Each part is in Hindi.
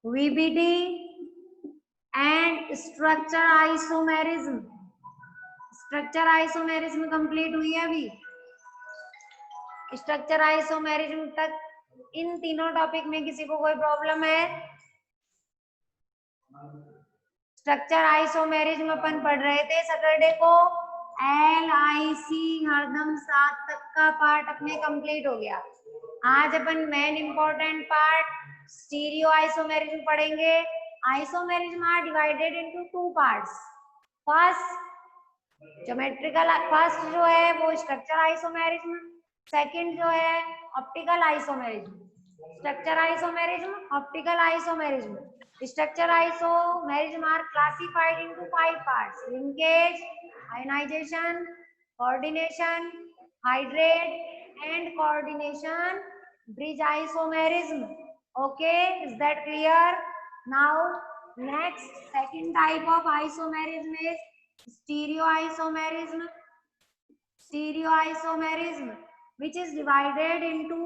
VBD and structure isomerism. Structure isomerism complete हुई है अभी। स्ट्रक्चर आइसोमेरिज्म तक इन तीनों टॉपिक में किसी को कोई प्रॉब्लम है? स्ट्रक्चर आइसोमेरिज्म अपन पढ़ रहे थे सैटरडे को। LIC हरदम 7 तक का पार्ट अपने कंप्लीट हो गया। आज अपन main important part stereo isomerism पढ़ेंगे। Isomerism are divided into 2 parts. First जो है वो स्ट्रक्चर आइसोमेरिज्म, सेकंड जो है optical isomerism. Structure isomerism, optical isomerism. Structure isomerism are classified into 5 parts: linkage, ionization, coordination, hydrate, and coordination bridge isomerism. Okay, is that clear? Now, next second type of isomerism is stereoisomerism. Stereoisomerism, which is divided into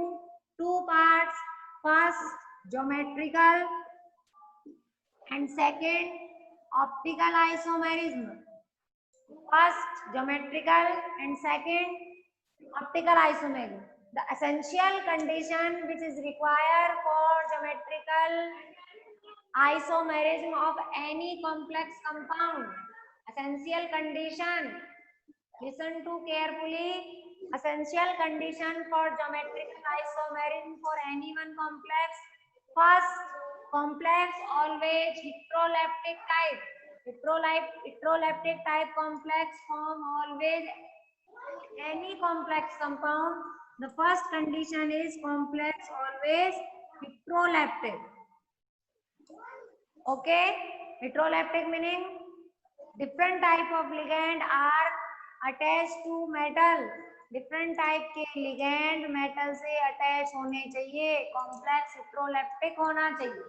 2 parts. First, geometrical, and second, optical isomerism. First, geometrical, and second, optical isomerism. The essential condition which is required for geometrical isomerism of any complex compound. Essential condition. Listen to carefully. Essential condition for geometrical isomerism for any one complex. First, complex always heteroleptic type. Heteroleptic type complex form always any complex compound. The first condition is complex always heteroleptic. Okay, heteroleptic meaning different type of ligand are attached to metal. Different type के लिगेंड मेटल से अटैच होने चाहिए, कॉम्प्लेक्स हेटेरोलेप्टिक होना चाहिए।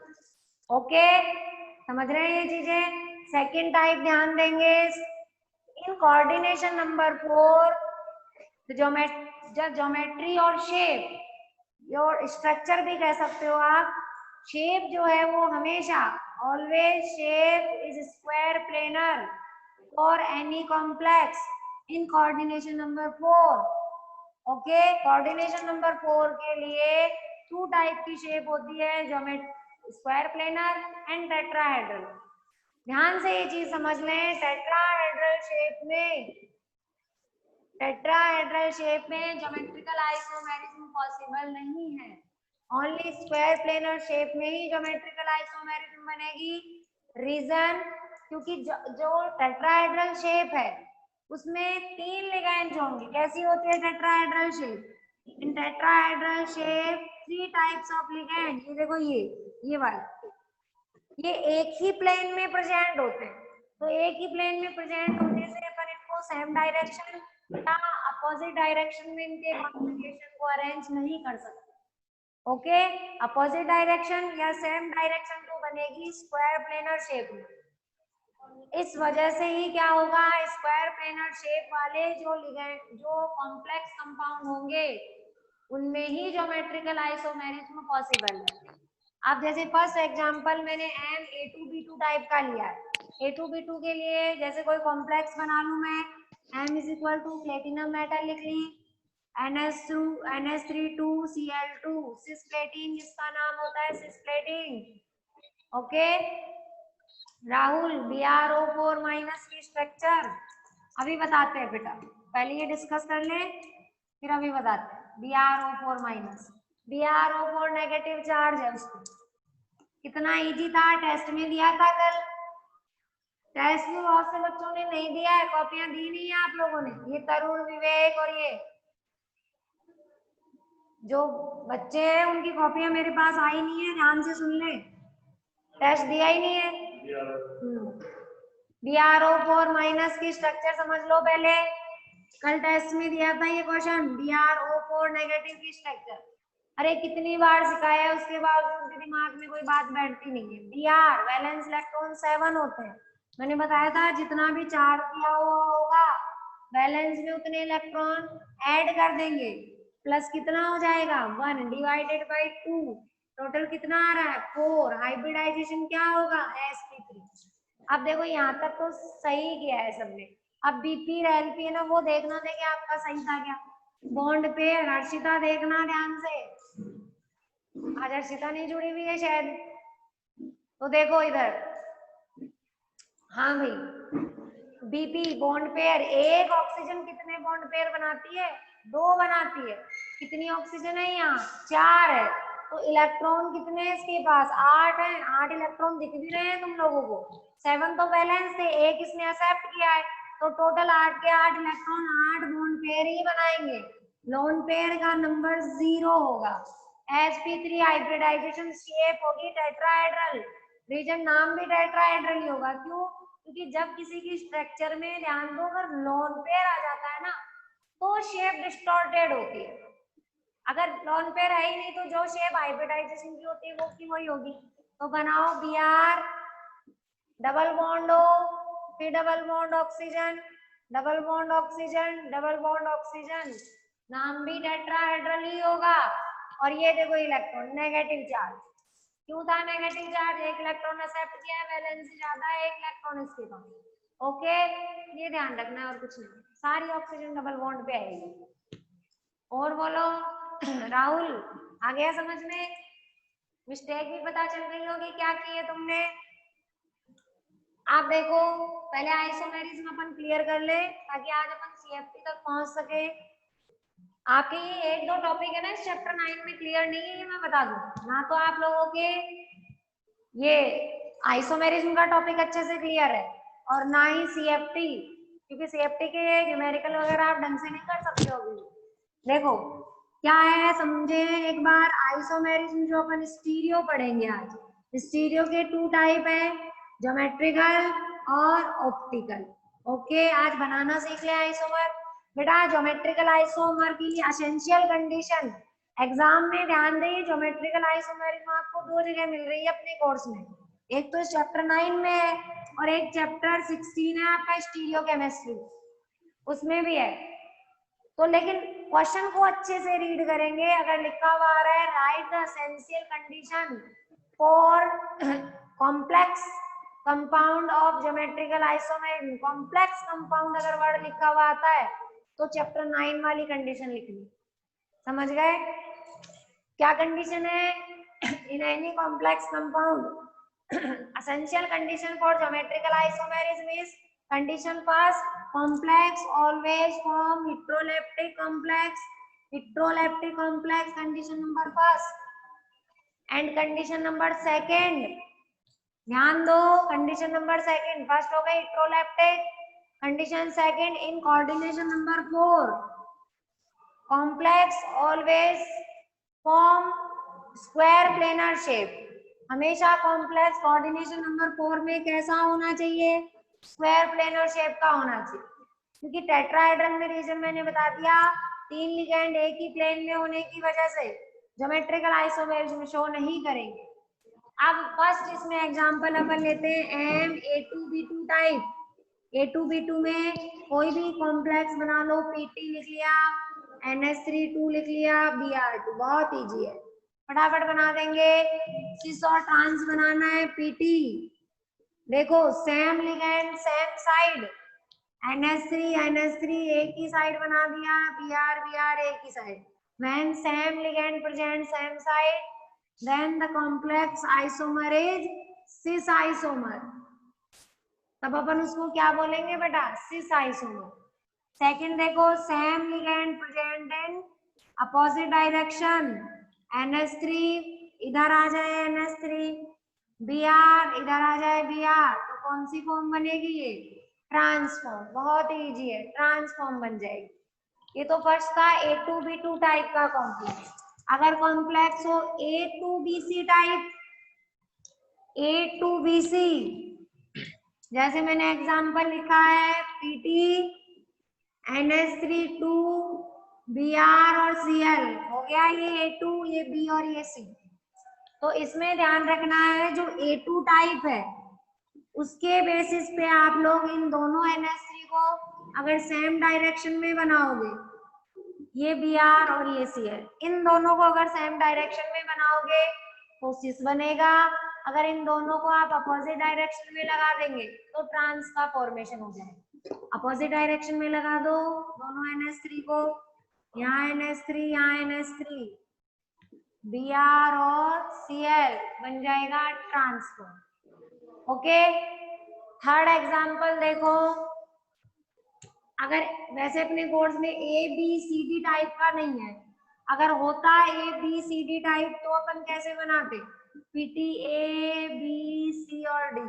ओके, समझ रहे हैं ये चीजें? सेकंड टाइप ध्यान देंगे इन कोऑर्डिनेशन नंबर 4, ज्योमेट्री और शेप और स्ट्रक्चर भी कह सकते हो आप। शेप जो है वो हमेशा always shape is square planar for any complex in coordination number 4। Okay, coordination number 4 के लिए 2 टाइप की शेप होती है, geometry square planar and tetrahedral. ध्यान से ये चीज समझ लें, टेट्राहेड्रल शेप में ज्योमेट्रिकल आइसोमेरिज्म पॉसिबल नहीं है। ओनली स्क्वायर प्लेनर शेप में ही ज्योमेट्रिकल आइसोमेरिज्म बनेगी। रीजन, क्योंकि जो टेट्राहेड्रल शेप है उसमें 3 लिगेंड्स होंगे। कैसी होती है tetrahedral shape? In tetrahedral shape 3 types of ligand, ये देखो ये वाला, ये एक ही प्लेन में प्रेजेंट होते हैं। तो एक ही प्लेन में प्रेजेंट होने से अपन इनको सेम डायरेक्शन या अपोजिट डायरेक्शन में इनके कॉन्फ़िगरेशन को अरेंज नहीं कर सकते। ओके, अपोजिट डायरेक्शन या सेम डायरेक्शन तो बनेगी स्क्वायर प्लेनर शेप में। इस वजह से ही क्या होगा, स्क्वायर प्लेनर शेप वाले जो कॉम्प्लेक्स कंपाउंड होंगे उनमें ही ज्योमेट्रिकल आइसोमेरिज्म पॉसिबल है। अब जैसे फर्स्ट एग्जांपल मैंने M(A2B2) टाइप का लिया है। A2B2 के लिए जैसे कोई कॉम्प्लेक्स बना लूं मैं, M is equal to platinum metal लिख ली, NH3 2Cl2 सिस्प्लेटिन, जिसका नाम होता है cisplatin. Okay Rahul, BrO4 minus की स्ट्रक्चर अभी बताते हैं बेटा, पहले ये डिस्कस कर ले फिर अभी बताते हैं। BrO4 minus, BrO4 negative charge है उसको। कितना इजी था, टेस्ट में दिया था कल। टेस्ट में बहुत से बच्चों ने नहीं दिया है, कॉपियां दी नहीं है आप लोगों ने। ये तरुण, विवेक और ये जो बच्चे हैं उनकी कॉपियां मेरे पास आई नहीं है, ध्यान से सुन ले। टेस्ट दिया ही नहीं है। BrO4 माइनस की स्ट्रक्चर समझ लो पहले, कल टेस्ट में दिया था ये क्वेश्चन, BrO4 नेगेटिव की स्ट्रक्चर। अरे कितनी बार सिखाया है, उसके बाद उनके दिमाग में कोई बात बैठती नहीं है। Br वैलेंस इलेक्ट्रॉन 7 होते हैं, मैंने बताया था जितना भी चार्ज किया हुआ होगा वैलेंस में उतने इलेक्ट्रॉन ऐड कर देंगे, प्लस कितना हो जाएगा 1 डिवाइडेड बाई 2। टोटल कितना आ रहा है 4, हाइब्रिडाइजेशन क्या होगा sp3। अब देखो यहाँ तक तो सही किया है सबने, अब बीपी और एलपी है ना वो देखना था कि आपका सही था क्या। बॉन्ड पे हर्षिता देखना ध्यान से, आज हर्षिता नहीं जुड़ी हुई है शायद, तो देखो इधर, हाँ भाई बीपी बॉन्ड पेयर, एक ऑक्सीजन कितने बॉन्ड पेयर बनाती है 2 बनाती है, कितनी ऑक्सीजन है यहाँ 4 है, तो इलेक्ट्रॉन कितने हैं इसके पास 8 है, 8 इलेक्ट्रॉन दिख भी रहे हैं तुम लोगों को, 7 तो बैलेंस थे, एक इसने एक्सेप्ट किया है, तो टोटल 8 के 8 इलेक्ट्रॉन 8 बॉन्ड पेयर ही बनाएंगे, लोन पेयर का नंबर 0 होगा। sp3 हाइब्रिडाइजेशन शेप होगी टेट्राहेड्रल, रीजन नाम भी टेट्राहेड्रल ही होगा, क्यों, क्योंकि जब किसी की स्ट्रक्चर में ध्यान दो अगर लोन पेयर आ जाता है ना तो शेप डिस्टॉर्टेड होती है, अगर लोन पेयर है ही नहीं तो जो शेप हाइब्रिडाइजेशन की होती है वो की वही होगी। तो बनाओ Br डबल बॉन्ड O, फिर double bond oxygen, double bond oxygen, double bond oxygen, नाम भी टेट्राहेड्रल ही होगा। और ये देखो इलेक्ट्रॉन नेगेटिव चार्ज, क्यों था नेगेटिव चार्ज, एक इलेक्ट्रॉन एक्सेप्ट किया है, वैलेंसी ज्यादा है, एक इलेक्ट्रॉन इसके पास, ओके ये ध्यान रखना है और कुछ नहीं, सारी ऑक्सीजन डबल बॉन्ड पे आएगी। और बोलो राहुल आ गया समझ में, मिस्टेक भी पता चल गई होगी क्या की है तुमने। आप देखो पहले आइसोमेरिज्म अपन क्लियर कर ले ताकि आज अपन सीएफटी तक पहुंच सके। आपके ये 1-2 टॉपिक है ना इस चैप्टर 9 में क्लियर नहीं है, ये मैं बता दूं ना, तो आप लोगों के ये आइसोमेरिज्म का टॉपिक अच्छे से क्लियर है और ना ही सीएफटी, क्योंकि सीएफटी के न्यूमेरिकल वगैरह आप ढंग से नहीं कर सकते हो। देखो क्या है समझे एक बार, आइसोमेरिज्म जो अपन स्टीरियो पढ़ेंगे आज, स्टीरियो के 2 टाइप है, ज्योमेट्रिकल और ऑप्टिकल। ओके आज बनाना सीख ले आइसोमर। बेटा ज्योमेट्रिकल आइसोमर की एसेंशियल कंडीशन एग्जाम में ध्यान दें, ज्योमेट्रिकल आइसोमेरिज्म आपको 2 जगह मिल रही है अपने कोर्स में, एक तो चैप्टर 9 में है और एक चैप्टर 16 है आपका स्टीरियो केमिस्ट्री, उसमें भी है। तो लेकिन क्वेश्चन को अच्छे से रीड करेंगे, अगर लिखा हुआ आ रहा है right the essential condition for complex compound of geometrical isomerism, complex compound अगर वर्ड लिखा हुआ आता है तो चैप्टर 9 वाली कंडीशन लिखनी, समझ गए क्या कंडीशन है, in any complex compound essential condition for geometrical isomerism is condition first complex always form heteroleptic complex condition number first and condition number second, ध्यान दो कंडीशन नंबर सेकंड, फर्स्ट हो गई heteroleptic, condition second in coordination number 4 complex always form square planar shape, हमेशा कॉम्प्लेक्स कोऑर्डिनेशन नंबर 4 में कैसा होना चाहिए स्क्वायर प्लेनर शेप का होना चाहिए, क्योंकि टेट्राहेड्रल में रीजन मैंने बता दिया 3 लिगेंड एक ही प्लेन में होने की वजह से ज्योमेट्रिकल आइसोमेरिज्म शो नहीं करेंगे। अब फर्स्ट इसमें एग्जांपल अपन लेते हैं M(A2B2) टाइप, A2B2 में कोई भी कॉम्प्लेक्स बना लो, PT लिख लिया, NH3 लिख लिया, Br2, बहुत इजी है फटाफट बना देंगे। सिस और ट्रांस बनाना है PT, देखो same ligand same side, NH3 एक ही साइड बना दिया, Br एक ही side, when same ligand present same side then the complex isomer is cis isomer, तब अपन उसको क्या बोलेंगे बेटा cis isomer। सेकंड देखो same ligand present in opposite direction, NH3 इधर आ जाए NH3, Br इधर आ जाए Br, तो कौन सी फॉर्म बनेगी ये ट्रांसफॉर्म, बहुत ही इजी है ट्रांसफॉर्म बन जाएगी। ये तो फर्स्ट था A2B2 टाइप का कॉम्प्लेक्स। अगर कॉम्प्लेक्स हो A2BC टाइप, A2BC जैसे मैंने एग्जांपल लिखा है PT NH3 2 Br और Cl, हो गया ये A2 ये B और ये C। तो इसमें ध्यान रखना है जो A2 टाइप है उसके बेसिस पे आप लोग इन दोनों NH3 को अगर सेम डायरेक्शन में बनाओगे, ये Br और ये Cl, इन दोनों को अगर सेम डायरेक्शन में बनाओगे तो सिस बनेगा। अगर इन दोनों को आप अपोजिट डायरेक्शन में लगा देंगे तो ट्रांस का फॉर्मेशन हो जाएगा। अपोजिट डायरेक्शन में लगा दो दोनों NH3 को, यहाँ NH3 यहाँ NH3, Br और Cl बन जाएगा ट्रांसफर। ओके, थर्ड एग्जांपल देखो। अगर वैसे अपने कोर्स में ABCD टाइप का नहीं है, अगर होता ABCD टाइप तो अपन कैसे बनाते, PT A B C और D,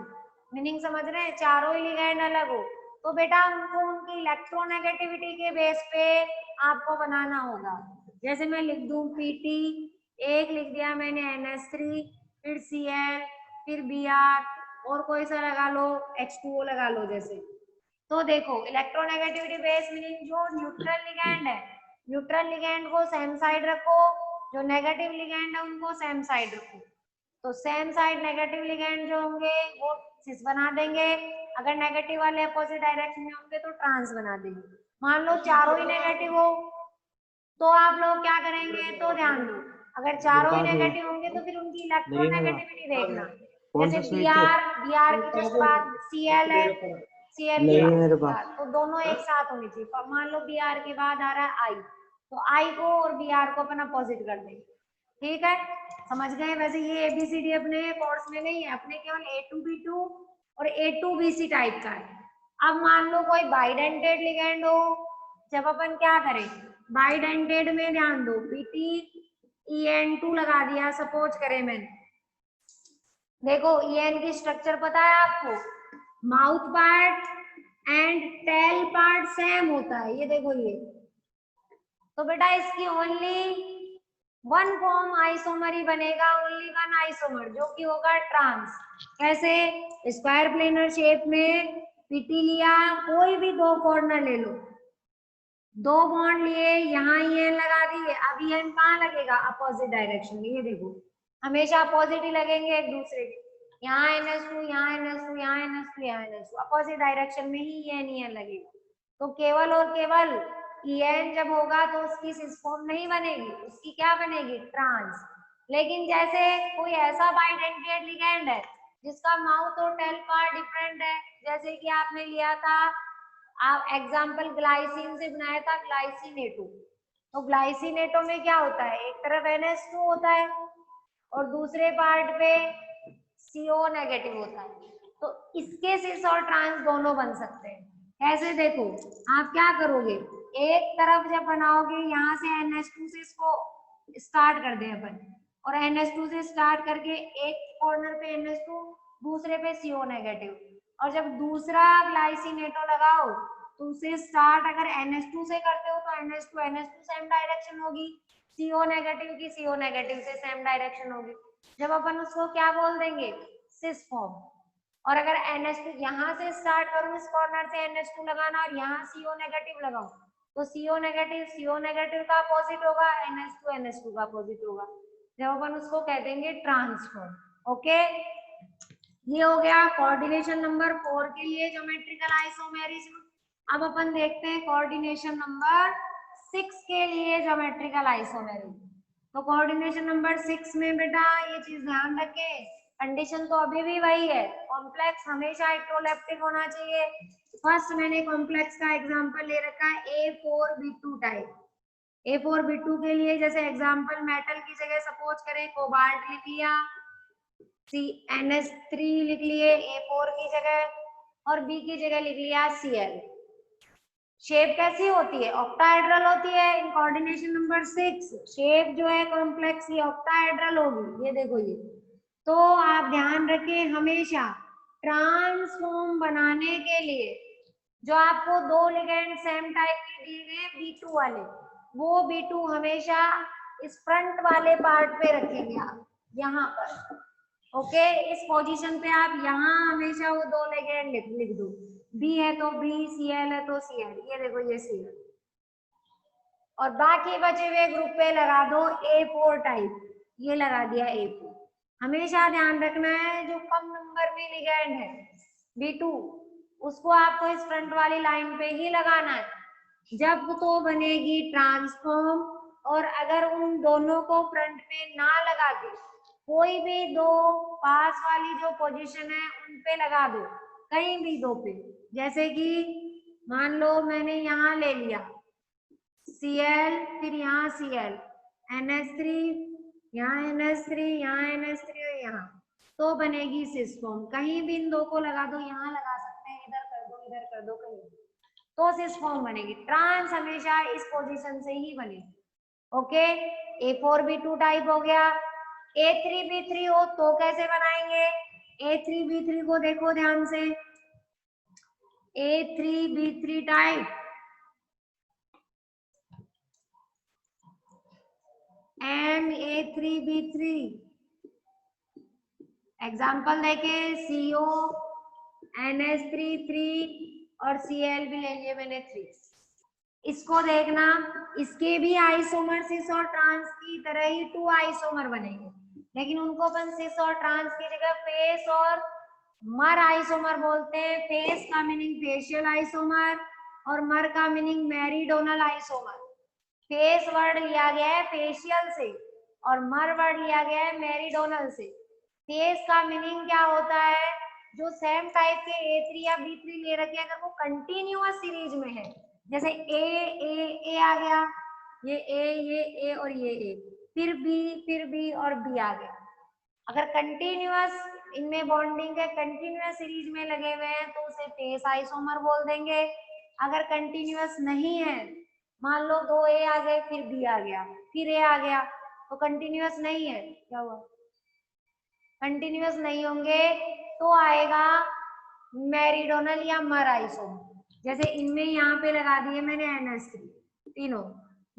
मीनिंग समझ रहे हैं, चारों ही लिगेंड अलग हो तो बेटा हमको उनकी इलेक्ट्रोनेगेटिविटी के बेस पे आपको बनाना होगा। जैसे मैं लिख दूं PT, एक लिख दिया मैंने NH3, फिर Cl, फिर Br और कोई सा लगा लो, H2O लगा लो जैसे। तो देखो इलेक्ट्रोनेगेटिविटी बेस मीनिंग जो न्यूट्रल लिगैंड है, न्यूट्रल लिगैंड को सेम साइड रखो, जो नेगेटिव लिगैंड है उनको सेम साइड रखो। तो सेम साइड नेगेटिव लिगैंड जो होंगे वो सिस बना देंगे, अगर नेगेटिव वाले अपोजिट डायरेक्शन में होंगे तो ट्रांस बना देंगे। मान लो चारों ही नेगेटिव हो तो आप लोग क्या करेंगे, तो ध्यान दो, अगर चारों ही नेगेटिव होंगे तो फिर उनकी इलेक्ट्रोनेगेटिविटी देखना। जैसे Br की जस्ट बात Cl है, Cl के बाद तो दोनों एक साथ होनी चाहिए। मान लो Br के बाद आ रहा है I, तो I को और Br को अपन अपोजिट कर देंगे। ठीक है, समझ गए। वैसे ये ABCD अपने कोर्स में नहीं है, अपने केवल A2B2 और A2BC टाइप का है। अब मान लो कोई बाइडेंटेड लिगेंड हो, जब अपन क्या करें, बाइडेंटेड में ध्यान दो, PTEN2 लगा दिया सपोज करें मैंने। देखो EN की स्ट्रक्चर पता है आपको, mouth part and tail part same होता है, ये देखो ये। तो बेटा इसकी ओनली वन फॉर्म आइसोमर ही बनेगा, ओनली वन आइसोमर, जो कि होगा ट्रांस। कैसे, स्क्वायर प्लेनर शेप में PT लिया, कोई भी दो कॉर्नर ले लो, दो बॉन्ड लिए, यहाँ EN लगा दिए, अब EN कहाँ लगेगा, अपोजिट डायरेक्शन में। ये देखो हमेशा अपोजिट ही लगेंगे एक दूसरे के, यहाँ NH2 यहाँ NH2 यहाँ NH2 यहाँ NH2, अपोजिट डायरेक्शन में ही EN लगेगा। तो केवल और केवल EN जब होगा तो उसकी सिस फॉर्म नहीं बनेगी, उसकी क्या बनेगी, ट्रांस। लेकिन जैसे कोई ऐसा बाइडेंटेड लिगेंड है जिसका माउथ और टेल पार्ट डिफरेंट है, जैसे कि आपने लिया था आप एग्जाम्पल ग्लाइसिन से बनाया था, ग्लाइसिनेटो। तो ग्लाइसिनेटो में क्या होता है, एक तरफ NH2 होता है और दूसरे पार्ट पे CO नेगेटिव होता है। तो इसके सिस और ट्रांस दोनों बन सकते हैं। कैसे, देखो आप क्या करोगे, एक तरफ जब बनाओगे यहाँ से NH2 से इसको स्टार्ट कर दें अपन, और NH2 से स्टार्ट करके एक कॉर्नर पे NH2, दूसरे पे CO नेगेटिव, और जब दूसरा ग्लाइसिनेटो लगाओ तो उसे स्टार्ट अगर NH2 से करते हो तो NH2 सेम डायरेक्शन होगी, CO नेगेटिव की CO नेगेटिव से सेम डायरेक्शन होगी। जब अपन उसको क्या बोल देंगे, सिस फॉर्म। और अगर NH2 यहाँ से स्टार्ट करूँ, इस कॉर्नर से NH2 लगाना और यहाँ CO नेगेटिव लगाऊं, तो CO नेगेटिव का अपोजिट होगा, NH2 का अपोजिट होगा। जब अपन उसको कह देंगे ट्रांसफॉर्म। ओके, ये हो गया कोऑर्डिनेशन नंबर 4 के लिए ज्योमेट्रिकल आइसोमेरिज्म। अब अपन देखते हैं कोऑर्डिनेशन नंबर 6 के लिए ज्योमेट्रिकल आइसोमेरिज्म। तो कोऑर्डिनेशन नंबर 6 में बेटा ये चीज ध्यान रखें, कंडीशन तो अभी भी वही है, कॉम्प्लेक्स हमेशा इलेक्ट्रोलैप्टिक होना चाहिए। फर्स्ट मैंने कॉम्प्लेक्स का एग्जांपल ले रखा है A4B2 टाइप। A4B2 के लिए जैसे एग्जांपल मेटल की जगह सपोज करें कोबाल्ट लिख लिया, NH3 लिख लिए A4 की जगह, और B की जगह लिख लिया Cl। शेप कैसी होती है, ऑक्टाहेड्रल होती है। इन कोऑर्डिनेशन नंबर 6 शेप जो है कॉम्प्लेक्स की ऑक्टाहेड्रल होगी, ये देखो ये। तो आप ध्यान रखें हमेशा ट्रांसफॉर्म बनाने के लिए जो आपको दो लिगेंड सेम टाइप के दिए गए B2 वाले, वो B2 हमेशा इस फ्रंट वाले पार्ट पे रखेंगे आप, यहाँ पर। ओके, इस पोजीशन पे आप यहाँ हमेशा वो दो लिगेंड लिख दो, B है तो B, Cl है तो Cl, ये देखो ये Cl, और बाकी बचे हुए ग्रुप पे लगा दो A4 टाइप, ये लगा दिया A4। हमेशा ध्यान रखना है जो कम नंबर में लिगेंड है B2, उसको आपको इस फ्रंट वाली लाइन पे ही लगाना है, जब तो बनेगी ट्रांसफॉर्म। और अगर उन दोनों को फ्रंट में ना लगा के कोई भी दो पास वाली जो पोजीशन है उन पे लगा दो, कहीं भी दो पे। जैसे कि मान लो मैंने यहाँ ले लिया Cl, फिर यहाँ Cl, NH3, यहाँ NH3, यहाँ NH3 और यहाँ, तो बनेगी सिस फॉर्म। कहीं भी इन दो को लगा दो, यहाँ लगा सकते हैं, इधर कर दो, इधर कर दो, कहीं तो सिस फॉर्म बनेगी। ट्रांस हमेशा इस पोजीशन से ही बनेगी। ओके, A4B2 टाइप हो गया। A3B3 हो तो कैसे बनाएंगे? A3B3 को देखो ध्यान से, A3B3 टाइप Ma3B3 एग्जाम्पल देखे, CO NH3 3 और Cl भी ले लिए मैंने 3। इसको देखना, इसके भी आइसोमर सिस और ट्रांस की तरह ही 2 आइसोमर बनेंगे, लेकिन उनको अपन सिस और ट्रांस की जगह फेस और मर आइसोमर बोलते हैं। फेस का मीनिंग फेशियल आइसोमर और मर का meaning meridional isomer. Face word लिया गया है फेशियल से और मर वर्ड लिया गया है मेरीडोनल से। फेस का मीनिंग क्या होता है? जो सेम टाइप के A3 या B3 ले रखे, अगर वो कंटिन्यूअस सीरीज में है, जैसे ए आ गया, ये ए और ये ए, फिर बी और बी आ गया। अगर कंटिन्यूअस इनमें बॉन्डिंग है, कंटिन्यूअस सीरीज में लगे हुए हैं, तो उसे फेस आइसोमर बोल देंगे। अगर कंटिन्यूअस नहीं है, मान लो 2 ए आ गए, फिर बी आ गया, फिर ए आ गया, तो कंटिन्यूअस नहीं है, क्या हुआ? कंटिन्यूअस नहीं होंगे तो आएगा मेरीडोनल या मर आइसोमर। जैसे इनमें यहाँ पे लगा दिए मैंने NH3 तीनों,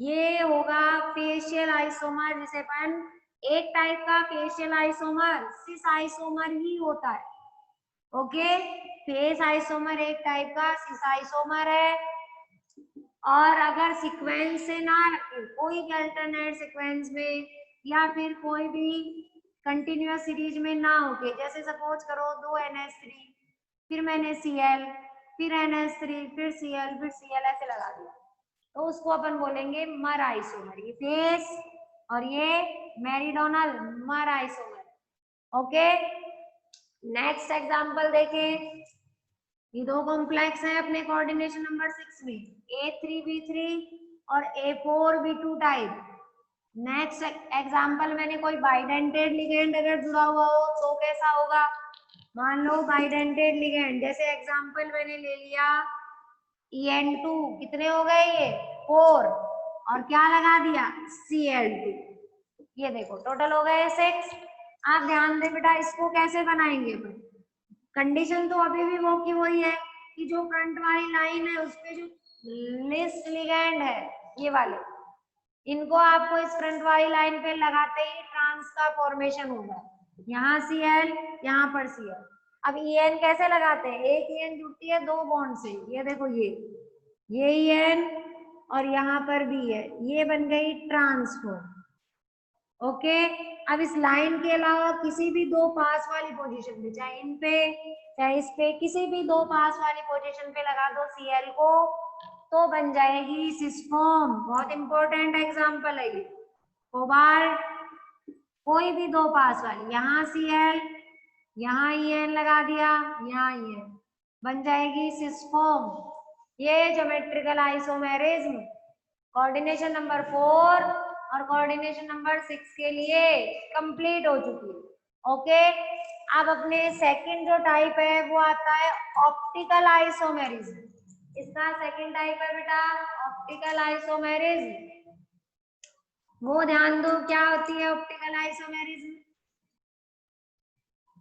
ये होगा फेशियल आइसोमर, जिसे अपन एक टाइप का फेशियल आइसोमर सिस आइसोमर ही होता है। ओके, फेस आइसोमर एक टाइप का सिस आइसोमर है। और अगर सीक्वेंस से ना रखे, कोई भी अल्टरनेट सीक्वेंस में या फिर कोई भी कंटिन्यूअस सीरीज में ना होके, जैसे सपोज करो 2 NH3, फिर मैंने Cl, फिर NH3, फिर Cl, फिर Cl ऐसे लगा दिया, तो उसको अपन बोलेंगे मर आइसोमर। ये फेस और ये मेरीडोनल मर आइसोमर। ओके, नेक्स्ट एग्जांपल देखें। ये दो कॉम्प्लेक्स हैं अपने कोऑर्डिनेशन नंबर 6 में, A3B3 और A4B2 टाइप। नेक्स्ट एग्जांपल, मैंने कोई बाइडेंटेड लिगेंड अगर जुड़ा हुआ हो तो कैसा होगा? मान लो बाइडेंटेड लिगेंड, जैसे एग्जांपल मैंने ले लिया En2, कितने हो गए ये? 4, और क्या लगा दिया? Cl2, ये देखो टोटल हो गए 6। आप ध्यान दें बेटा, इसको कैसे बनाएंगे अपन? कंडीशन तो अभी भी वो की वही है कि जो फ्रंट वाली लाइन है उस पे जो लिस्ट लिगेंड है, ये वाले, इनको आपको इस फ्रंट वाली लाइन पे लगाते ही ट्रांस का फॉर्मेशन होगा। यहाँ Cl, यहाँ पर Cl। अब En कैसे लगाते हैं? एक En जुड़ती है दो बॉन्ड से, ये देखो ये En और यहाँ पर भी है, ये बन गई ट्रांसफॉर्म। ओके, अब इस लाइन के अलावा किसी भी दो पास वाली पोजीशन पे, चाहे इन पे चाहे इस पे, किसी भी दो पास वाली पोजीशन पे लगा दो Cl को, तो बन जाएगी सिस फॉर्म। बहुत इंपॉर्टेंट एग्जांपल है ये। कोबाल्ट, कोई भी दो पास वाली, यहाँ Cl, यहाँ En लगा दिया, यहाँ En, बन जाएगी सिस फॉर्म। ये ज्योमेट्रिकल आइसोमेरिज्म कोऑर्डिनेशन नंबर 4 और कोऑर्डिनेशन नंबर 6 के लिए कंप्लीट हो चुकी है। ओके, अब अपने सेकंड जो टाइप है वो आता है ऑप्टिकल आइसोमेरिज्म। इसका सेकंड टाइप है बेटा ऑप्टिकल आइसोमेरिज्म। वो ध्यान दो क्या होती है ऑप्टिकल आइसोमेरिज्म।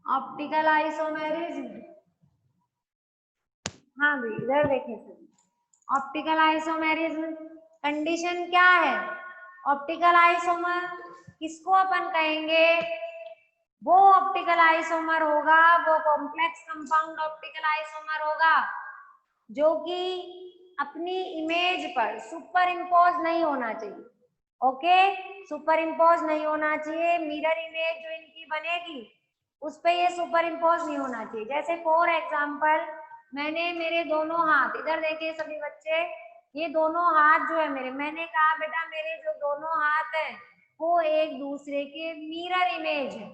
ऑप्टिकल आइसोमेरिज्म, हाँ भाई इधर देखें सर। ऑप्टिकल आइसोमेरिज्म कंडीशन क्या है? ऑप्टिकल आइसोमर किसको अपन कहेंगे? वो ऑप्टिकल आइसोमर होगा, वो कॉम्प्लेक्स कंपाउंड ऑप्टिकल आइसोमर होगा जो कि अपनी इमेज पर सुपर इम्पोज नहीं होना चाहिए। ओके, सुपर इम्पोज नहीं होना चाहिए। मिरर इमेज जो इनकी बनेगी उस पे ये सुपर इम्पोज नहीं होना चाहिए। जैसे फॉर एग्जांपल, मैंने मेरे दोनों हाथ, इधर देखिए सभी बच्चे, ये दोनों हाथ जो है मेरे, मैंने कहा बेटा मेरे जो दोनों हाथ हैं वो एक दूसरे के मिरर इमेज है,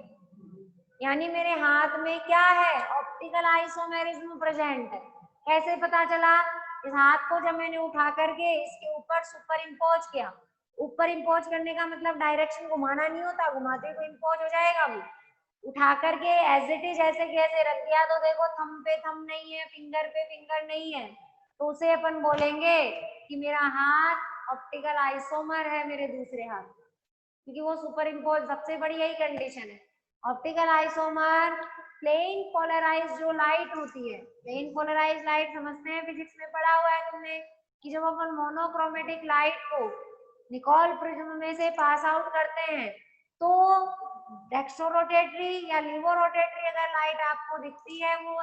यानी मेरे हाथ में क्या है, ऑप्टिकल आइसोमेरिज्म प्रेजेंट है। कैसे पता चला? इस हाथ को जब मैंने उठा करके इसके ऊपर सुपर इम्पोज किया, ऊपर इम्पोज करने का मतलब डायरेक्शन घुमाना नहीं होता, घुमाते तो इम्पोज हो जाएगा। वो उठा करके एज इट इज ऐसे कैसे रख दिया, तो देखो थंब पे थंब नहीं है, फिंगर पे फिंगर नहीं है, तो उसे अपन बोलेंगे कि मेरा हाथ ऑप्टिकल आइसोमर है मेरे दूसरे हाथ, क्योंकि वो सुपर इम्पोज, सबसे बड़ी यही कंडीशन है। ऑप्टिकल आइसोमर प्लेन पोलराइज जो लाइट होती है, प्लेन पोलराइज लाइट समझते हैं, फिजिक्स में पढ़ा हुआ है तुमने कि जब अपन मोनोक्रोमेटिक लाइट को निकोल प्रिज्म में से पास आउट करते हैं तो डेक्सोरोटेटरी या लिवोरोटेटरी अगर लाइट आपको दिखती है वो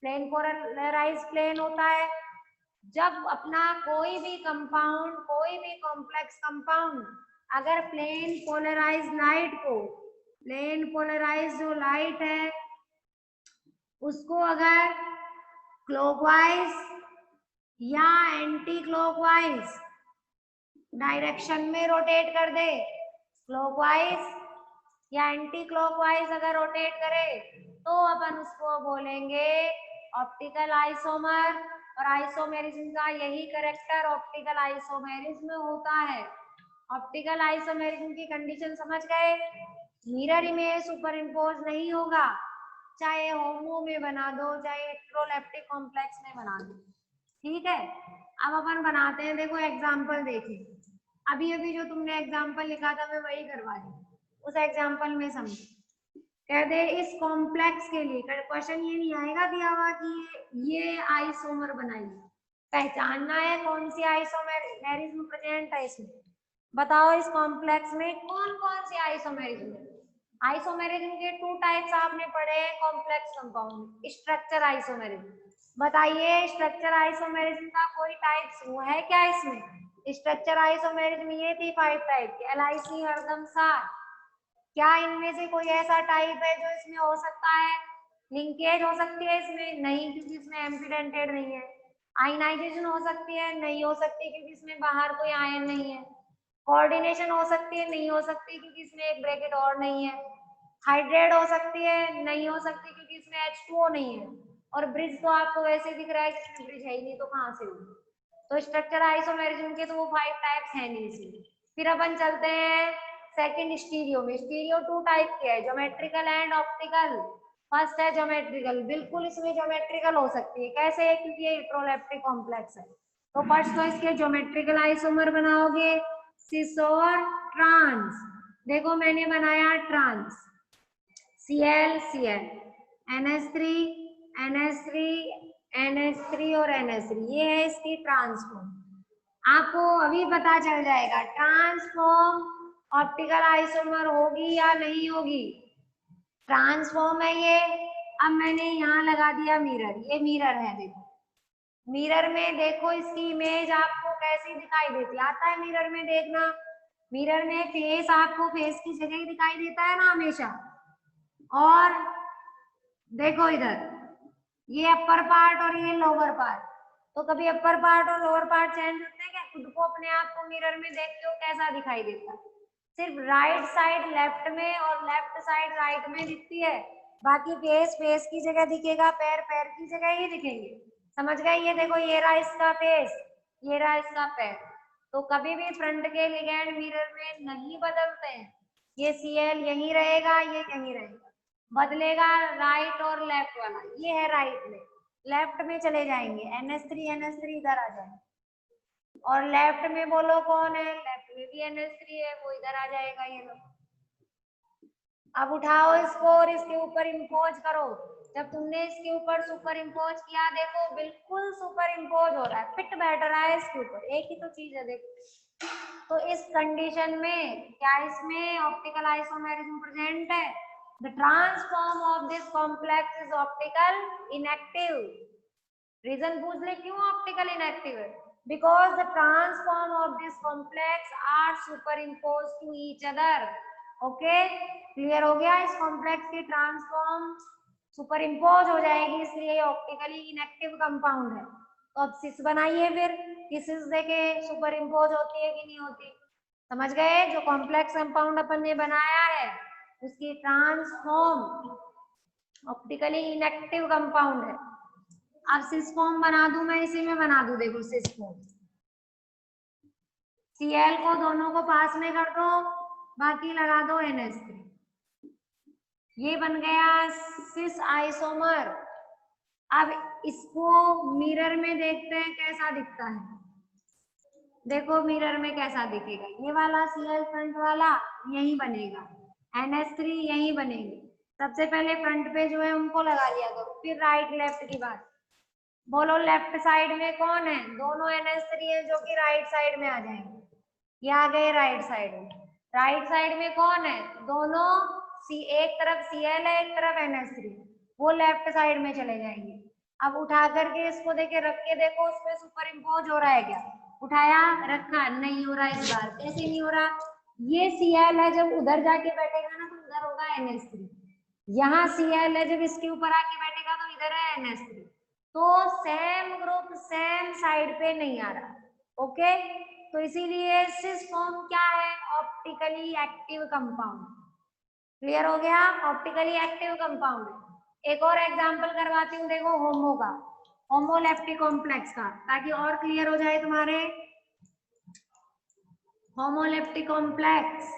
प्लेन पोलराइज प्लेन होता है। जब अपना कोई भी कंपाउंड, कोई भी कॉम्प्लेक्स कंपाउंड अगर प्लेन पोलराइज लाइट को, प्लेन पोलराइज जो लाइट है उसको अगर क्लॉकवाइज या एंटी क्लॉकवाइज डायरेक्शन में रोटेट कर दे, क्लॉकवाइज या एंटी क्लॉकवाइज अगर रोटेट करे तो अपन उसको बोलेंगे ऑप्टिकल आइसोमर। और आइसोमेरिज्म का यही करेक्टर ऑप्टिकल आइसोमेरिज्म होता है। ऑप्टिकल आइसोमेरिज्म की कंडीशन समझ गए? मिरर इमेज सुपर इम्पोज नहीं होगा, चाहे होमो में बना दो चाहे इलेक्ट्रोलैप्टिक कॉम्प्लेक्स में बना दो। ठीक है, अब अपन बनाते हैं, देखो एग्जांपल देखिए। अभी अभी जो तुमने एग्जांपल लिखा था मैं वही करवा रही हूँ, उस एग्जांपल में समझो। कह दे इस कॉम्प्लेक्स के लिए क्वेश्चन ये नहीं आएगा दिया हुआ कि ये आइसोमर बनाइए, पहचानना है कौन सी आइसोमेरिज्म प्रेजेंट है इसमें। बताओ इस कॉम्प्लेक्स में कौन कौन सी आइसोमेरिज्म है। आइसोमेरिज्म के टू टाइप्स आपने पढ़े हैं कॉम्प्लेक्स कंपाउंड, स्ट्रक्चर आइसोमेरिज्म। बताइए स्ट्रक्चर आइसोमेरिज्म का कोई टाइप्स वो है क्या इसमें? स्ट्रक्चर आइसोमेरिज्म ये थी 5 टाइप की, LIC हरदम साथ। क्या इनमें से कोई ऐसा टाइप है जो इसमें हो सकता है? लिंकेज हो सकती है इसमें? नहीं, क्योंकि इसमें एम्फिडेंटेड नहीं है। आयनाइजेशन हो सकती है? नहीं हो सकती, क्योंकि इसमें बाहर कोई आयन नहीं है। कोऑर्डिनेशन हो सकती है? नहीं हो सकती, क्योंकि इसमें एक ब्रैकेट और नहीं है। हाइड्रेट हो सकती है? नहीं हो सकती, क्योंकि इसमें H2O नहीं है। और ब्रिज तो आपको वैसे दिख रहा है कि इसमें ब्रिज है ही नहीं, तो कहाँ से होगी? तो स्ट्रक्चर आइसोमेरिज्म के तो वो 5 टाइप्स हैं नहीं इसमें। फिर अपन चलते हैं सेकंड स्टीरियो में। स्टीरियो 2 टाइप के है, ज्योमेट्रिकल एंड ऑप्टिकल। फर्स्ट है ज्योमेट्रिकल, बिल्कुल इसमें ज्योमेट्रिकल हो सकती है। कैसे? क्योंकि ये इलेक्ट्रोलैप्टिक कॉम्प्लेक्स है। तो फर्स्ट तो इसके ज्योमेट्रिकल आइसोमर बनाओगे सिस और ट्रांस। देखो मैंने बनाया trans, Cl Cl, NH3 NH3 NH3 और NH3, ये है इसकी ट्रांसफॉर्म। आपको अभी पता चल जाएगा ट्रांसफॉर्म ऑप्टिकल आइसोमर होगी या नहीं होगी। ट्रांसफॉर्म है ये। अब मैंने यहाँ लगा दिया मिरर, ये मिरर है, देखो मिरर में देखो इसकी इमेज आपको कैसी दिखाई देती, आता है मिरर में देखना। मिरर में फेस आपको फेस की जगह ही दिखाई देता है ना हमेशा। और देखो इधर ये अपर पार्ट और ये लोअर पार्ट, तो कभी अपर पार्ट और लोअर पार्ट चेंज होते हैं क्या? खुद को अपने आप को मिरर में देखते हो कैसा दिखाई देता है? सिर्फ राइट साइड लेफ्ट में और लेफ्ट साइड राइट में दिखती है, बाकी फेस फेस की जगह दिखेगा, पैर पैर की जगह ही दिखेंगे। समझ गए? ये देखो ये रहा इसका फेस, ये रहा इसका पैर। तो कभी भी फ्रंट के लिगेंड मिरर में नहीं बदलते हैं, ये Cl यहीं रहेगा, ये यहीं रहेगा। बदलेगा राइट और लेफ्ट वाला, ये है राइट में, लेफ्ट में चले जाएंगे NH3 इधर आ जाएंगे। और लेफ्ट में बोलो कौन है? लेफ्ट में भी NH3 है, वो इधर आ जाएगा ये लोग। अब उठाओ इसको और इसके ऊपर इम्पोज करो। जब तुमने इसके ऊपर सुपर इम्पोज किया, देखो बिल्कुल सुपर इम्पोज हो रहा है, फिट बैठ रहा है इसके ऊपर, एक ही तो चीज है देखो। तो इस कंडीशन में क्या इसमें ऑप्टिकल आइसोमेरिज्म प्रेजेंट है? The transform of this complex is optical inactive. Reason पूछ ले क्यों ऑप्टिकल इनएक्टिव है? Because the transform of this complex are superimpose to each other. Okay, clear हो गया? इस कॉम्प्लेक्स की ट्रांसफॉर्म सुपर इम्पोज हो जाएगी, इसलिए ऑप्टिकली इनएक्टिव कंपाउंड है। तो अब सिस बनाइए फिर कि सिस देखे सुपर इम्पोज होती है कि नहीं होती। समझ गए? जो कॉम्प्लेक्स कंपाउंड अपन ने बनाया है उसकी ट्रांसफॉर्म ऑप्टिकली इनएक्टिव कंपाउंड है। अब सिस फॉर्म बना दूं मैं, इसी में बना दूं, देखो सिस फॉर्म। Cl को दोनों को पास में कर दो, बाकी लगा दो NH3। ये बन गया सिस आइसोमर। अब इसको मिरर में देखते हैं कैसा दिखता है। देखो मिरर में कैसा दिखेगा, ये वाला Cl फ्रंट वाला यही बनेगा, NH3 यही बनेगी। सबसे पहले फ्रंट पे जो है उनको लगा लिया करो, फिर राइट लेफ्ट की बात। बोलो लेफ्ट साइड में कौन है? दोनों NH3 है जो कि राइट साइड में आ जाएंगे। ये आ गए राइट साइड में। राइट साइड में कौन है? दोनों एक तरफ Cl है, एक तरफ NH3, वो लेफ्ट साइड में चले जाएंगे। अब उठा करके इसको देखे रख के देखो उस पर सुपर इम्पोज हो रहा है क्या? उठाया रखा, नहीं हो रहा है इस बार। कैसे नहीं हो रहा? ये Cl है, जब उधर जाके बैठेगा ना तो उधर होगा NH3। यहाँ Cl है, जब इसके ऊपर आके बैठेगा तो इधर है NH3। तो सेम ग्रुप सेम साइड पे नहीं आ रहा। ओके, तो इसीलिए सिस फॉर्म क्या है? Optically active compound. क्लियर हो गया? Optically active compound. एक और एग्जांपल करवाती हूँ, देखो होमो का, होमोलेप्टिक कॉम्प्लेक्स का, ताकि और क्लियर हो जाए तुम्हारे। होमोलेप्टिक कॉम्प्लेक्स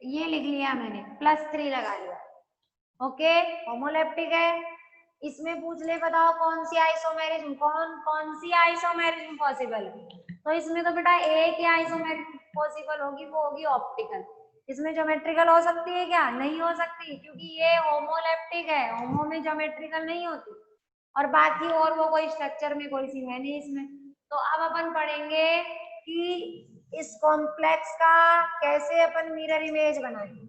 ये लिख लिया मैंने, +3 लगा लिया। ओके, होमोलेप्टिक है। इसमें पूछ ले बताओ कौन सी आइसोमेरिज्म, कौन सी आइसोमेरिज्म पॉसिबल है? तो इसमें तो बेटा एक ही आइसोमेरिज्म पॉसिबल होगी, वो होगी ऑप्टिकल। इसमें ज्योमेट्रिकल हो सकती है क्या? नहीं हो सकती, क्योंकि ये होमोलेप्टिक है, होमो में ज्योमेट्रिकल नहीं होती। और बाकी और वो कोई स्ट्रक्चर में कोई सी है नहीं इसमें। तो अब अपन पढ़ेंगे कि इस कॉम्प्लेक्स का कैसे अपन मिरर इमेज बनाएंगे।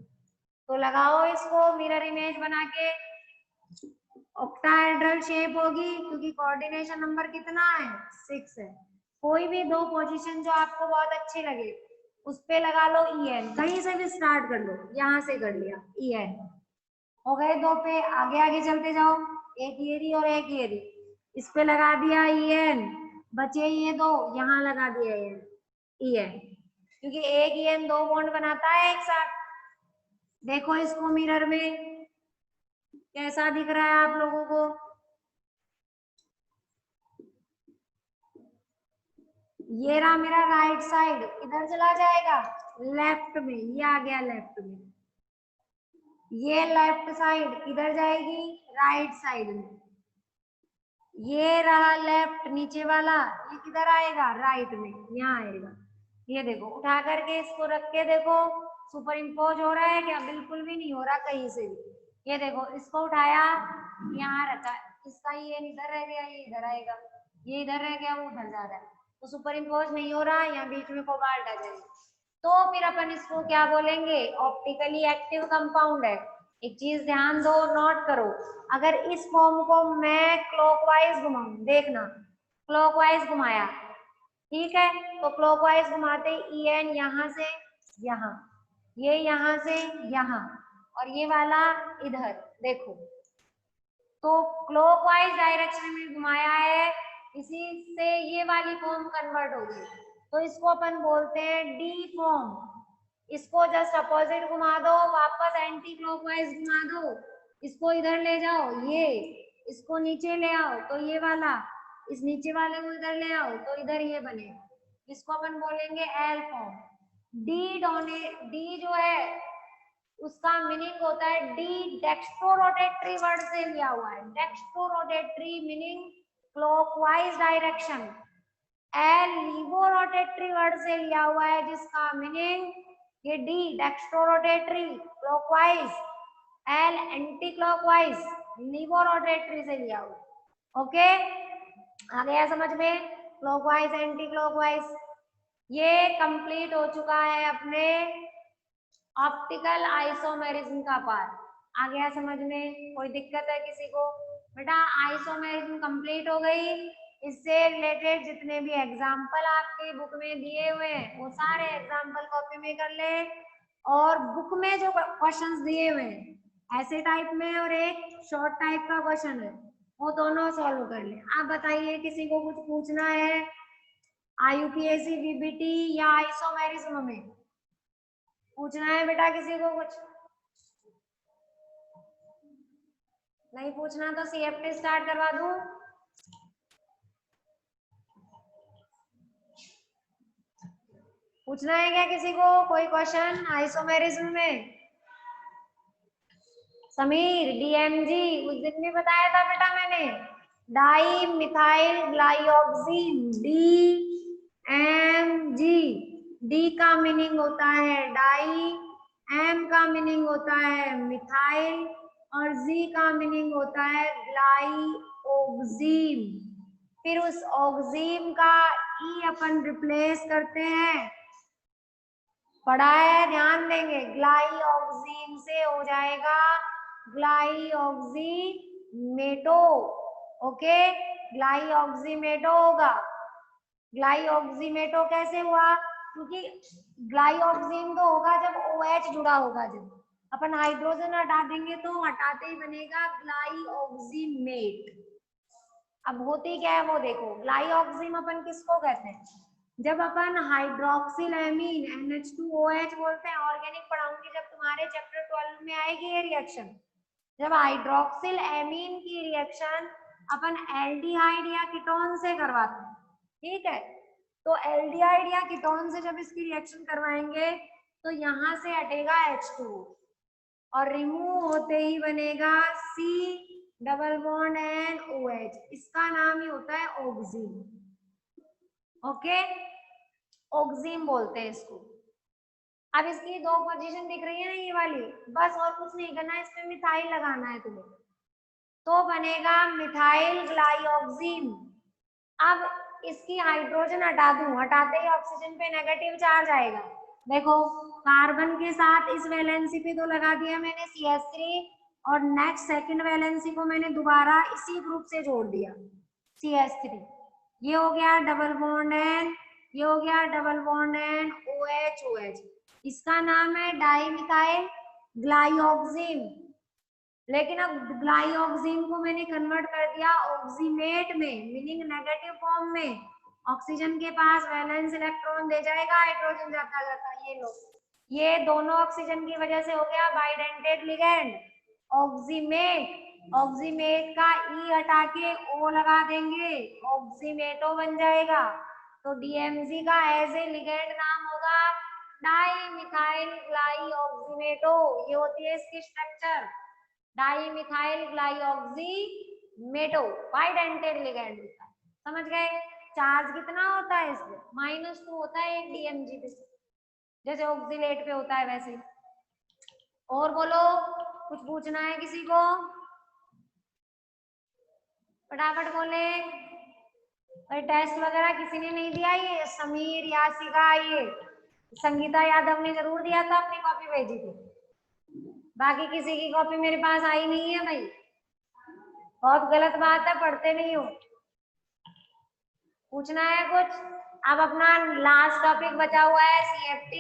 तो लगाओ इसको, मिरर इमेज बना के। ऑक्टाहेड्रल शेप होगी, क्योंकि कोऑर्डिनेशन नंबर कितना है? 6 है। कोई भी दो पोजीशन जो आपको बहुत अच्छी लगे उस पे लगा लो EN, कहीं से भी स्टार्ट कर लो, यहाँ से कर लिया EN। हो गए दो पे, आगे आगे चलते जाओ, एक ये और एक ये, इस पे लगा दिया EN। बचे ये दो, यहाँ लगा दिया EN, क्योंकि एक EN दो बॉन्ड बनाता है एक साथ। देखो इसको मिरर में कैसा दिख रहा है आप लोगों को? ये रहा मेरा राइट साइड, इधर चला जाएगा लेफ्ट में, ये आ गया लेफ्ट में। ये लेफ्ट साइड किधर जाएगी? राइट साइड में। ये रहा लेफ्ट नीचे वाला, ये किधर आएगा? राइट में, यहाँ आएगा। ये देखो उठा करके इसको रख के देखो सुपर इम्पोज हो रहा है क्या? बिल्कुल भी नहीं हो रहा कहीं से भी। ये देखो इसको उठाया, यहाँ रखा, इसका ये इधर रह गया, ये इधर आएगा, ये इधर रह गया, वो उधर जा रहा है, तो सुपर इम्पोज नहीं हो रहा, यहाँ बीच में कोबाल्ट आ जाएगा। तो फिर अपन इसको क्या बोलेंगे? ऑप्टिकली एक्टिव कंपाउंड है। एक चीज ध्यान दो, नोट करो, अगर इस फॉर्म को मैं क्लॉकवाइज घुमाऊं, देखना क्लॉकवाइज घुमाया, ठीक है, तो क्लॉकवाइज घुमाते EN यहाँ से यहाँ, ये यहाँ से यहाँ, और ये वाला इधर, देखो तो क्लॉकवाइज डायरेक्शन में घुमाया है, इसी से ये वाली फॉर्म कन्वर्ट हो गई, तो इसको अपन बोलते हैं डी फॉर्म। इसको जस्ट अपोजिट घुमा दो, वापस एंटी क्लॉकवाइज घुमा दो, इसको इधर ले जाओ, ये इसको नीचे ले आओ तो ये वाला, इस नीचे वाले को इधर ले आओ तो इधर ये बनेगा, इसको अपन बोलेंगे एल फॉर्म। डी जो है उसका मीनिंग होता है, डी डेक्स्ट्रोरोटेटरी वर्ड से लिया हुआ है, dextrorotatory meaning clockwise direction. L levorotatory word से लिया हुआ है जिसका मीनिंग, ये D dextrorotatory clockwise, L anti clockwise levorotatory से लिया हुआ। ओके, आ गया समझ में? Clockwise anti clockwise. ये कंप्लीट हो चुका है अपने ऑप्टिकल आइसोमेरिज्म का पार्ट। आ गया समझ में? कोई दिक्कत है किसी को? बेटा आइसोमेरिज्म कंप्लीट हो गई। इससे रिलेटेड जितने भी एग्जाम्पल आपके बुक में दिए हुए हैं वो सारे एग्जाम्पल कॉपी में कर ले, और बुक में जो क्वेश्चंस दिए हुए हैं ऐसे टाइप में और एक शॉर्ट टाइप का क्वेश्चन है, वो दोनों सॉल्व कर ले। आप बताइए किसी को कुछ पूछना है? IUPAC, VBT या आइसोमेरिज्म में? पूछना है बेटा किसी को कुछ? नहीं पूछना तो CFT स्टार्ट करवा दूं? पूछना है क्या किसी को कोई क्वेश्चन आइसोमेरिज्म में? समीर, DMG उस दिन भी बताया था बेटा मैंने, डाई मिथाइल ग्लाइऑक्सिन, DMG। डी का मीनिंग होता है डाई, एम का मीनिंग होता है मिथाइल और जी का मीनिंग होता है ग्लाइऑक्सिन। फिर उस ऑक्सीम का ई अपन रिप्लेस करते हैं, पढ़ा है, ध्यान देंगे। ग्लाइऑक्सीन से हो जाएगा ग्लाइऑक्सीमेटो। ओके, ग्लाइऑक्सीमेटो होगा। ग्लाइऑक्सीमेटो कैसे हुआ? क्योंकि ग्लाइऑक्सीन तो होगा जब OH जुड़ा होगा, जब अपन हाइड्रोजन हटा देंगे तो हटाते ही बनेगा ग्लाइऑक्सीमेट। अब होती क्या है वो देखो, ग्लाइऑक्सिम अपन किसको कहते हैं? जब अपन हाइड्रोक्सिल एमीन NH2OH बोलते हैं, ऑर्गेनिक पढ़ाऊंगी जब तुम्हारे चैप्टर 12 में आएगी ये रिएक्शन। जब हाइड्रोक्सिल एमीन की रिएक्शन अपन एल्डिहाइड या कीटोन से करवाते हैं, ठीक है, तो एल्डिहाइड या कीटोन से जब इसकी रिएक्शन करवाएंगे तो यहाँ से हटेगा H2 और रिमूव होते ही बनेगा C+N OH। इसका नाम ही होता है ऑक्सीम। ओके, ऑक्सीम बोलते हैं इसको। अब इसकी दो पोजीशन दिख रही है ना, ये वाली, बस और कुछ नहीं करना है, इसमें मिथाइल लगाना है तुम्हें, तो बनेगा मिथाइल ग्लाइऑक्सिम। अब इसकी हाइड्रोजन हटा दूं, हटाते ही ऑक्सीजन पे नेगेटिव चार्ज आएगा। देखो, कार्बन के साथ इस वैलेंसी पे तो लगा दिया मैंने CH3 और नेक्स्ट सेकंड वैलेंसी को मैंने दोबारा इसी ग्रुप से जोड़ दिया CH3। ये हो गया डबल बॉन्ड N, ये हो गया डबल बॉन्ड N OH। इसका नाम है डाइमिथाइल ग्लाइऑक्सिम। लेकिन अब ग्लाइऑक्सिन को मैंने कन्वर्ट कर दिया ऑक्सीमेट में, मीनिंग नेगेटिव फॉर्म में। ऑक्सीजन के पास वैलेंस इलेक्ट्रॉन दे जाएगा, हाइड्रोजन जाता जाता। ये लो, ये दोनों ऑक्सीजन की वजह से हो गया बाइडेंटेड लिगेंड ऑक्सीमेट। ऑक्सीमेट का ई हटा के ओ लगा देंगे, ऑक्सीमेटो बन जाएगा। तो DMG का एज ए लिगेंड नाम होगा डाइमिथाइल ग्लाइऑक्सीमेटो। ये होती है इसकी स्ट्रक्चर, डाइमिथाइल ग्लाइऑक्सीमेटो, बाइडेंटेड लिगेंड होता है। समझ गए? चार्ज कितना होता है इसमें? -2 होता है एक DMG पे, जैसे ऑक्सीलेट पे होता है वैसे। और बोलो, कुछ पूछना है किसी को? फटाफट बोले। कोई टेस्ट वगैरह किसी ने नहीं दिया? ये समीर, यासिका, ये संगीता यादव ने जरूर दिया था, अपनी कॉपी भेजी थी। बाकी किसी की कॉपी मेरे पास आई नहीं है भाई, बहुत गलत बात है, पढ़ते नहीं हो। पूछना है कुछ? अब अपना लास्ट टॉपिक बचा हुआ है CFT,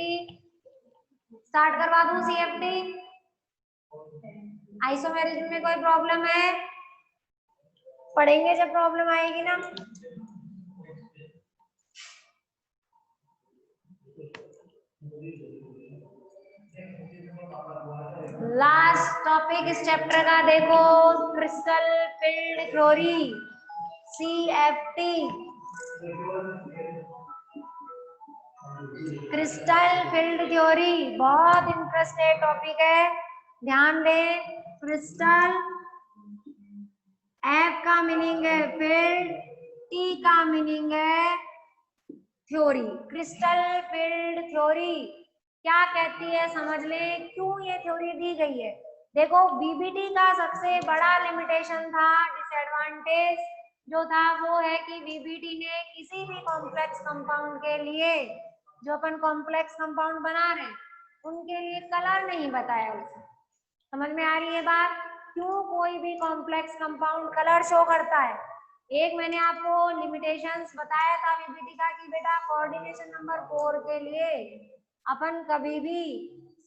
स्टार्ट करवा दूं CFT? आइसोमेरिज्म में कोई प्रॉब्लम है? पढ़ेंगे जब प्रॉब्लम आएगी ना। लास्ट टॉपिक इस चैप्टर का देखो, crystal field theory, CFT। Crystal field theory बहुत इंटरेस्टेड टॉपिक है, ध्यान दें। क्रिस्टल, F का मीनिंग है फील्ड, T का मीनिंग है थ्योरी। क्रिस्टल फील्ड थ्योरी क्या कहती है समझ लें, क्यों ये थ्योरी दी गई है। देखो, BBT का सबसे बड़ा लिमिटेशन था, डिसएडवांटेज जो था वो है कि BBT ने किसी भी कॉम्प्लेक्स कंपाउंड के लिए, जो अपन कॉम्प्लेक्स कंपाउंड बना रहे हैं उनके लिए कलर नहीं बताया उसने। समझ में आ रही है बात? क्यों कोई भी कॉम्प्लेक्स कंपाउंड कलर शो करता है? एक मैंने आपको लिमिटेशंस बताया था BBT का कि बेटा कोऑर्डिनेशन नंबर 4 के लिए अपन कभी भी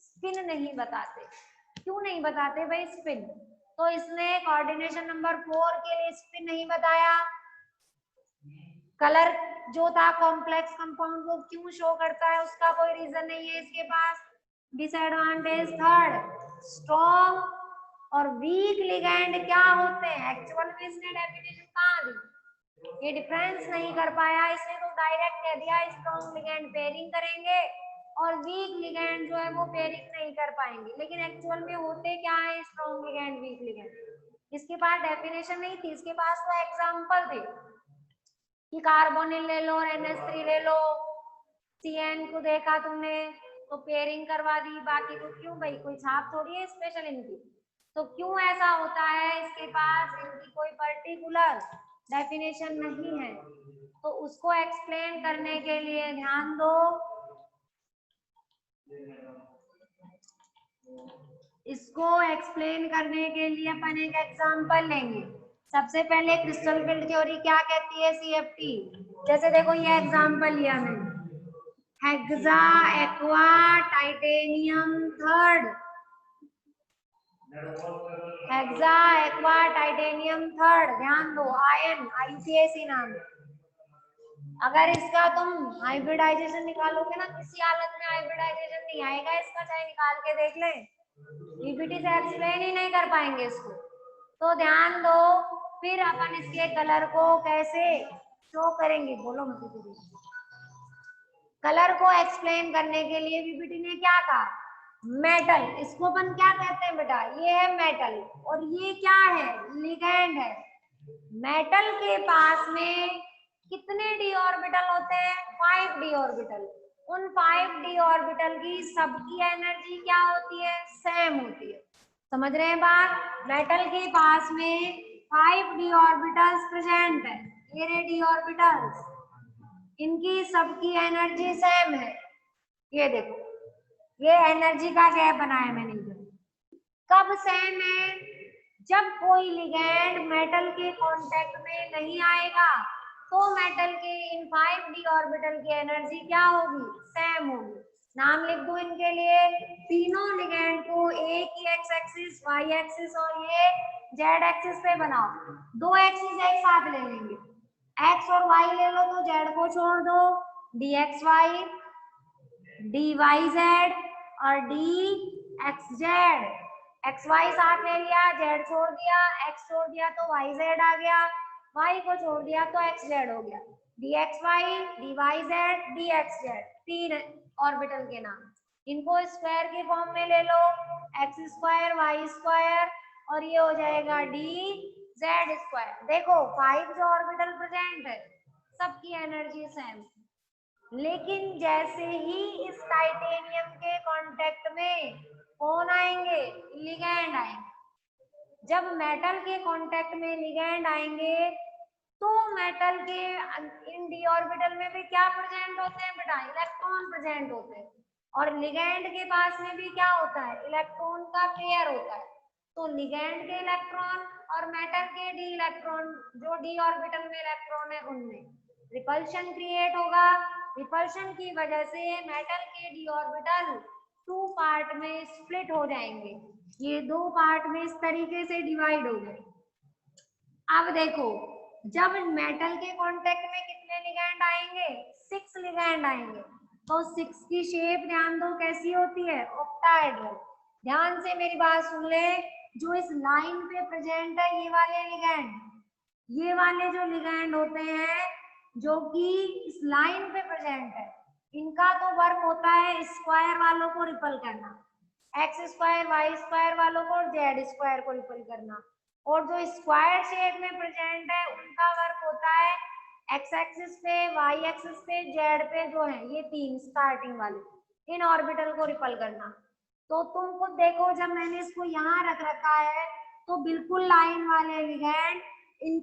स्पिन नहीं बताते। क्यों नहीं बताते भाई स्पिन? तो इसने कोऑर्डिनेशन नंबर 4 के लिए स्पिन नहीं बताया, कलर जो था कॉम्प्लेक्स कंपाउंड वो क्यों शो करता है, उसका कोई रीजन नहीं है इसके पास। डिसएडवांटेज थर्ड, स्ट्रॉन्ग और वीक लिगैंड क्या होते हैं, एक्चुअल में इसने डेफिनेशन कहाँ दी, ये डिफरेंस नहीं कर पाया, इसने तो डायरेक्ट कह दिया स्ट्रॉन्ग लिगैंड पेयरिंग करेंगे और वीक लिगैंड जो है वो पेयरिंग नहीं कर पाएंगे, लेकिन एक्चुअल में होते क्या है स्ट्रॉन्ग लिगैंड वीक लिगैंड। इसके पास डेफिनेशन नहीं थी, इसके पास तो एग्जांपल थे कि कार्बोनिल ले लो, NH3 ले लो, CN को देखा तुमने तो पेयरिंग करवा दी, बाकी तो क्यों भाई, कोई छाप थोड़ी है स्पेशल इनकी, तो क्यों ऐसा होता है, इसके पास इनकी कोई पर्टिकुलर डेफिनेशन नहीं है, तो उसको एक्सप्लेन करने के लिए ध्यान दो, इसको एक्सप्लेन करने के लिए अपन एक एग्जांपल लेंगे। सबसे पहले क्रिस्टल फील्ड थ्योरी क्या कहती है CFT, जैसे देखो ये एग्जांपल लिया मैंने, hexa aqua titanium third, hexa aqua titanium third, ध्यान दो, आयन IUPAC नाम। अगर इसका तुम हाइब्रिडाइजेशन निकालोगे ना, किसी हालत में हाइब्रिडाइजेशन नहीं आएगा इसका, चाहे निकाल के देख ले, PPT से एक्सप्लेन ही नहीं कर पाएंगे इसको। तो ध्यान दो, फिर अपन इसके कलर को कैसे शो करेंगे, बोलो मुझे। कलर को एक्सप्लेन करने के लिए PPT ने क्या कहा, मेटल, इसको अपन क्या कहते हैं बेटा, ये है मेटल, और ये क्या है, लिगैंड है। मेटल के पास में कितने d ऑर्बिटल होते हैं, 5 d ऑर्बिटल, उन 5 d ऑर्बिटल की सबकी एनर्जी क्या होती है, सेम होती है, समझ रहे हैं बात। मेटल के पास में 5 d ऑर्बिटल्स प्रेजेंट है, ये रे d ऑर्बिटल्स, इनकी सबकी एनर्जी सेम है, ये देखो, ये एनर्जी का गैप बनाया मैंने इधर, कब सेम है, जब कोई लिगैंड मेटल के कांटेक्ट में नहीं आएगा तो मेटल के इन 5 d ऑर्बिटल की एनर्जी क्या होगी, सेम होगी। नाम लिख दो इनके लिए, तीनों लिगैंड को एक ही एक्स एक्सिस, वाई एक्सिस और ये जेड एक्सिस पे बनाओ, दो एक्सिस एक साथ ले लेंगे, एक्स और वाई ले लो तो जेड को छोड़ दो, dxy, dyz और dxz, xy साथ ले लिया, z छोड़ दिया, x छोड़ दिया तो yz आ गया, y को छोड़ दिया तो xz हो गया, dxy, dyz, dxz, तीन ऑर्बिटल के नाम, इनको स्क्वायर के फॉर्म में ले लो, x स्क्वायर y स्क्वायर और ये हो जाएगा dz स्क्वायर। देखो 5 जो ऑर्बिटल प्रेजेंट है सबकी एनर्जी सेम, लेकिन जैसे ही इस टाइटेनियम के कांटेक्ट में कौन आएंगे, लिगैंड आएंगे। जब मेटल के कांटेक्ट में लिगैंड आएंगे तो मेटल के इन d ऑर्बिटल में भी क्या प्रेजेंट होते हैं बेटा, इलेक्ट्रॉन प्रेजेंट होते हैं, और लिगैंड के पास में भी क्या होता है, इलेक्ट्रॉन का पेयर होता है। तो लिगैंड के इलेक्ट्रॉन और मेटल के d इलेक्ट्रॉन, जो d ऑर्बिटल में इलेक्ट्रॉन है उनमें रिपल्शन क्रिएट होगा, रिपल्शन की वजह से मेटल के d ऑर्बिटल 2 पार्ट में स्प्लिट हो जाएंगे, ये 2 पार्ट में इस तरीके से डिवाइड हो गए। अब देखो जब मेटल के कांटेक्ट में कितने लिगैंड आएंगे, 6 लिगैंड आएंगे, तो 6 की शेप ध्यान दो कैसी होती है, ऑक्टाहेड्रल। ध्यान से मेरी बात सुन ले, जो इस लाइन पे प्रेजेंट है ये वाले लिगैंड, ये वाले जो लिगैंड होते हैं जो कि इस लाइन पे प्रेजेंट है, इनका तो वर्क होता है स्क्वायर वालों को रिपल करना, एक्स स्क्वायर वाई स्क्वायर वालों को जेड स्क्वायर को रिपल करना, और जो स्क्वायर शेप में प्रेजेंट है उनका वर्क होता है एक्स एक्सिस पे, वाई एक्सिस पे, जेड पे, जो है ये तीन स्टार्टिंग वाले इन ऑर्बिटल को रिपल करना। तो तुम खुद देखो जब मैंने इसको यहाँ रख रखा है तो बिल्कुल लाइन वाले लिगैंड इन